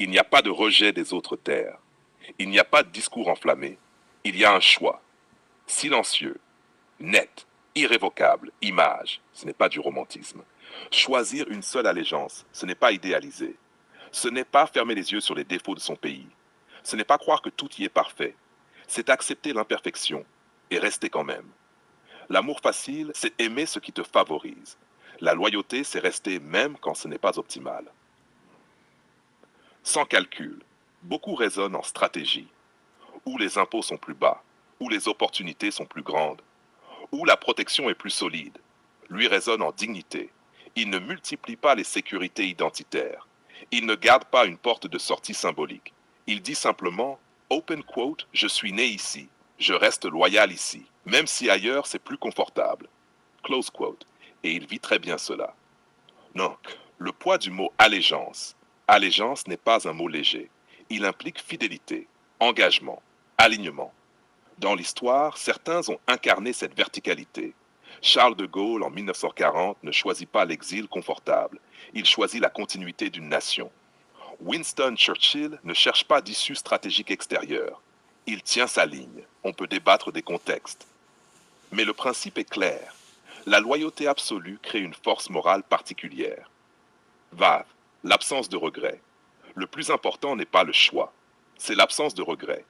Il n'y a pas de rejet des autres terres. Il n'y a pas de discours enflammé. Il y a un choix. Silencieux, net, irrévocable, image. Ce n'est pas du romantisme. Choisir une seule allégeance, ce n'est pas idéaliser. Ce n'est pas fermer les yeux sur les défauts de son pays. Ce n'est pas croire que tout y est parfait. C'est accepter l'imperfection et rester quand même. L'amour facile, c'est aimer ce qui te favorise. La loyauté, c'est rester même quand ce n'est pas optimal. Sans calcul, beaucoup raisonnent en stratégie, où les impôts sont plus bas, où les opportunités sont plus grandes, où la protection est plus solide. Lui raisonne en dignité. Il ne multiplie pas les sécurités identitaires. Il ne garde pas une porte de sortie symbolique. Il dit simplement, open quote, je suis né ici, je reste loyal ici, même si ailleurs c'est plus confortable. Close quote. Et il vit très bien cela. Donc, le poids du mot allégeance. Allégeance n'est pas un mot léger. Il implique fidélité, engagement, alignement. Dans l'histoire, certains ont incarné cette verticalité. Charles de Gaulle, en 1940, ne choisit pas l'exil confortable. Il choisit la continuité d'une nation. Winston Churchill ne cherche pas d'issue stratégique extérieure. Il tient sa ligne. On peut débattre des contextes. Mais le principe est clair. La loyauté absolue crée une force morale particulière. Vav, l'absence de regret. Le plus important n'est pas le choix, c'est l'absence de regret.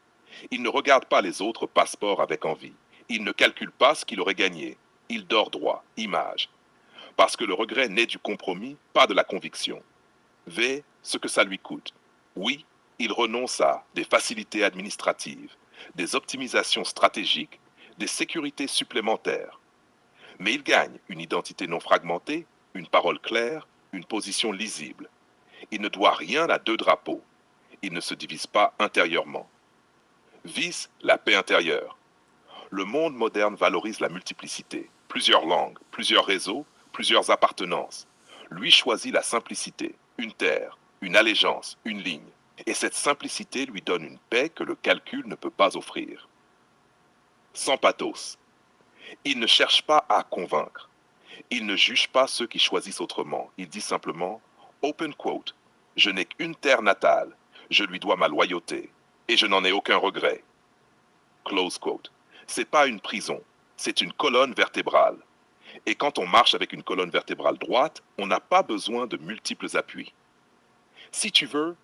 Il ne regarde pas les autres passeports avec envie. Il ne calcule pas ce qu'il aurait gagné. Il dort droit, image. Parce que le regret naît du compromis, pas de la conviction. V, ce que ça lui coûte. Oui, il renonce à des facilités administratives, des optimisations stratégiques, des sécurités supplémentaires. Mais il gagne une identité non fragmentée, une parole claire, une position lisible. Il ne doit rien à deux drapeaux. Il ne se divise pas intérieurement. Vice, la paix intérieure. Le monde moderne valorise la multiplicité, plusieurs langues, plusieurs réseaux, plusieurs appartenances. Lui choisit la simplicité, une terre, une allégeance, une ligne. Et cette simplicité lui donne une paix que le calcul ne peut pas offrir. Sans pathos. Il ne cherche pas à convaincre. Il ne juge pas ceux qui choisissent autrement. Il dit simplement, open quote, je n'ai qu'une terre natale, je lui dois ma loyauté, et je n'en ai aucun regret. Close quote. C'est pas une prison, c'est une colonne vertébrale. Et quand on marche avec une colonne vertébrale droite, on n'a pas besoin de multiples appuis. Si tu veux,